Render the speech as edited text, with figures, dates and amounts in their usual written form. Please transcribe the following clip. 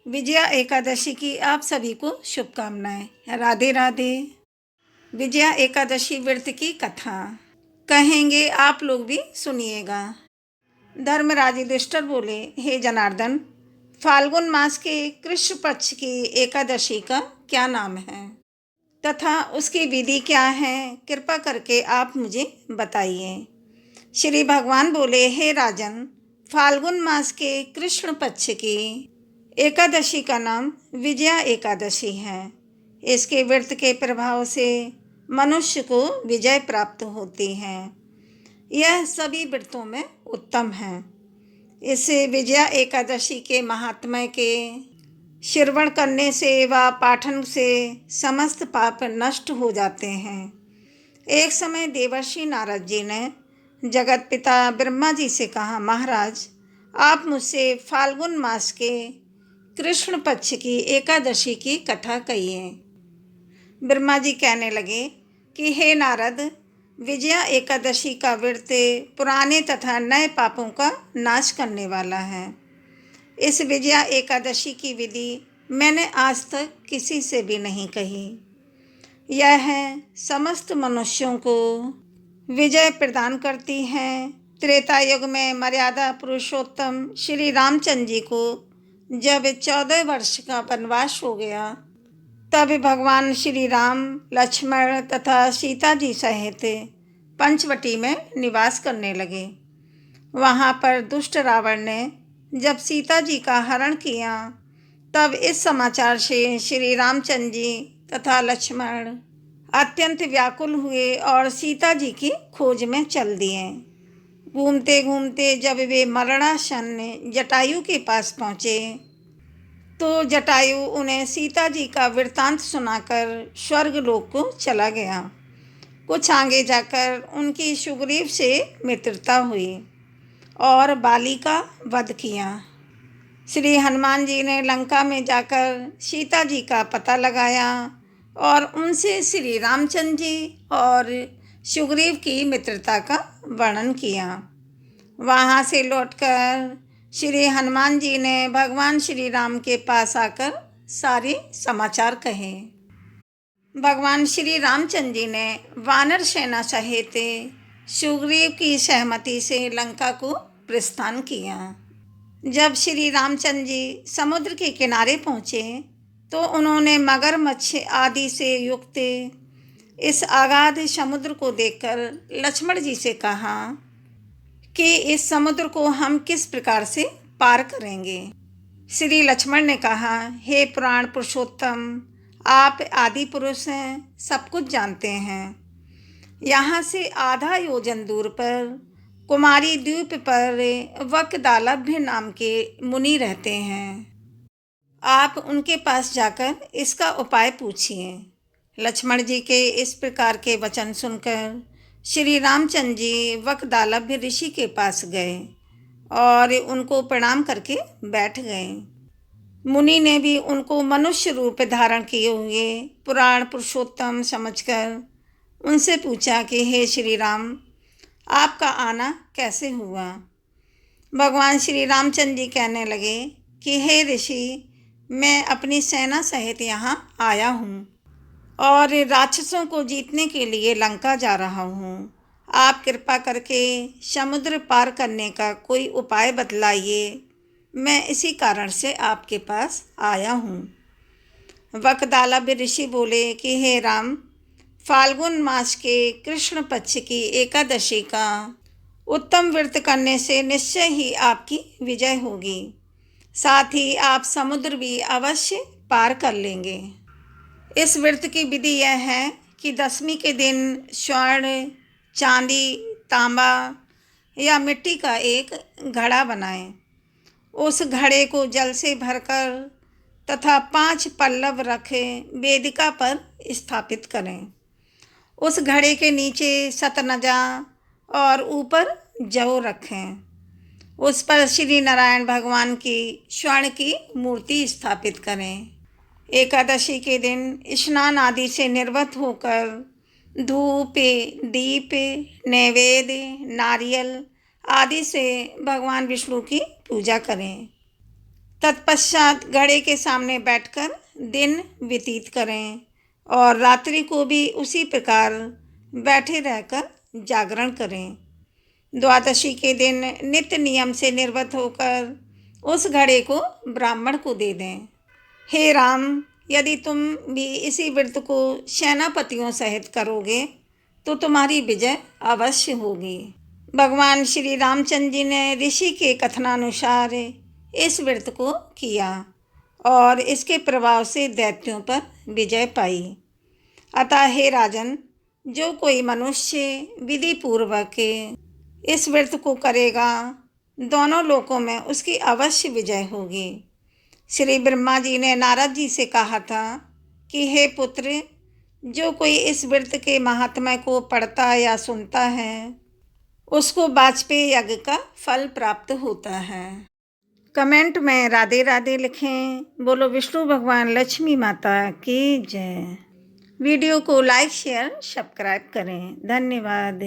विजया एकादशी की आप सभी को शुभकामनाएं। राधे राधे। विजया एकादशी व्रत की कथा कहेंगे, आप लोग भी सुनिएगा। धर्मराज युधिष्ठिर बोले, हे जनार्दन, फाल्गुन मास के कृष्ण पक्ष की एकादशी का क्या नाम है तथा उसकी विधि क्या है, कृपा करके आप मुझे बताइए। श्री भगवान बोले, हे राजन, फाल्गुन मास के कृष्ण पक्ष की एकादशी का नाम विजया एकादशी है। इसके व्रत के प्रभाव से मनुष्य को विजय प्राप्त होती है। यह सभी व्रतों में उत्तम है। इस विजया एकादशी के महात्म्य के श्रवण करने से व पाठन से समस्त पाप नष्ट हो जाते हैं। एक समय देवर्षि नारद जी ने जगत पिता ब्रह्मा जी से कहा, महाराज, आप मुझसे फाल्गुन मास के कृष्ण पक्ष की एकादशी की कथा कहिए। ब्रह्मा जी कहने लगे कि हे नारद, विजया एकादशी का व्रत पुराने तथा नए पापों का नाश करने वाला है। इस विजया एकादशी की विधि मैंने आज तक किसी से भी नहीं कही। यह समस्त मनुष्यों को विजय प्रदान करती है। त्रेता युग में मर्यादा पुरुषोत्तम श्री रामचंद्र जी को जब 14 वर्ष का वनवास हो गया, तब भगवान श्री राम, लक्ष्मण तथा सीता जी सहित पंचवटी में निवास करने लगे। वहाँ पर दुष्ट रावण ने जब सीता जी का हरण किया, तब इस समाचार से श्री रामचंद्र जी तथा लक्ष्मण अत्यंत व्याकुल हुए और सीता जी की खोज में चल दिए। घूमते घूमते जब वे मरणासन्न जटायु के पास पहुँचे, तो जटायु उन्हें सीता जी का वृत्तांत सुनाकर स्वर्गलोक को चला गया। कुछ आगे जाकर उनकी सुग्रीव से मित्रता हुई और बाली का वध किया। श्री हनुमान जी ने लंका में जाकर सीता जी का पता लगाया और उनसे श्री रामचंद्र जी और सुग्रीव की मित्रता का वर्णन किया। वहाँ से लौटकर श्री हनुमान जी ने भगवान श्री राम के पास आकर सारे समाचार कहे। भगवान श्री रामचंद्र जी ने वानर सेना सहित सुग्रीव की सहमति से लंका को प्रस्थान किया। जब श्री रामचंद्र जी समुद्र के किनारे पहुँचे, तो उन्होंने मगरमच्छ आदि से युक्त इस अगाध समुद्र को देखकर लक्ष्मण जी से कहा कि इस समुद्र को हम किस प्रकार से पार करेंगे। श्री लक्ष्मण ने कहा, हे पुराण पुरुषोत्तम, आप आदि पुरुष हैं, सब कुछ जानते हैं। यहाँ से आधा योजन दूर पर कुमारी द्वीप पर वकदालभ्य नाम के मुनि रहते हैं। आप उनके पास जाकर इसका उपाय पूछिए। लक्ष्मण जी के इस प्रकार के वचन सुनकर श्री रामचंद्र जी वकदालभ्य ऋषि के पास गए और उनको प्रणाम करके बैठ गए। मुनि ने भी उनको मनुष्य रूप धारण किए हुए पुराण पुरुषोत्तम समझकर उनसे पूछा कि हे श्री राम, आपका आना कैसे हुआ। भगवान श्री रामचंद्र जी कहने लगे कि हे ऋषि, मैं अपनी सेना सहित यहाँ आया हूँ और राक्षसों को जीतने के लिए लंका जा रहा हूँ। आप कृपा करके समुद्र पार करने का कोई उपाय बतलाइए। मैं इसी कारण से आपके पास आया हूँ। वकदालभ्य ऋषि बोले कि हे राम, फाल्गुन मास के कृष्ण पक्ष की एकादशी का उत्तम व्रत करने से निश्चय ही आपकी विजय होगी। साथ ही आप समुद्र भी अवश्य पार कर लेंगे। इस व्रत की विधि यह है कि दशमी के दिन स्वर्ण, चांदी, तांबा या मिट्टी का एक घड़ा बनाएं। उस घड़े को जल से भरकर तथा 5 पल्लव रखे वेदिका पर स्थापित करें। उस घड़े के नीचे सतनजा और ऊपर जौ रखें। उस पर श्री नारायण भगवान की स्वर्ण की मूर्ति स्थापित करें। एकादशी के दिन स्नान आदि से निर्वत होकर धूप, दीप, नैवेद्य, नारियल आदि से भगवान विष्णु की पूजा करें तत्पश्चात घड़े के सामने बैठकर दिन व्यतीत करें और रात्रि को भी उसी प्रकार बैठे रहकर जागरण करें। द्वादशी के दिन नित्य नियम से निर्वत होकर उस घड़े को ब्राह्मण को दे दें। हे राम, यदि तुम भी इसी व्रत को सेनापतियों सहित करोगे तो तुम्हारी विजय अवश्य होगी। भगवान श्री रामचंद्र जी ने ऋषि के कथनानुसार इस व्रत को किया और इसके प्रभाव से दैत्यों पर विजय पाई। अतः हे राजन, जो कोई मनुष्य विधि पूर्वक इस व्रत को करेगा, दोनों लोकों में उसकी अवश्य विजय होगी। श्री ब्रह्मा जी ने नारद जी से कहा था कि हे पुत्र, जो कोई इस व्रत के महात्म्य को पढ़ता या सुनता है, उसको वाजपेयी यज्ञ का फल प्राप्त होता है। कमेंट में राधे राधे लिखें। बोलो विष्णु भगवान लक्ष्मी माता की जय। वीडियो को लाइक शेयर सब्सक्राइब करें। धन्यवाद।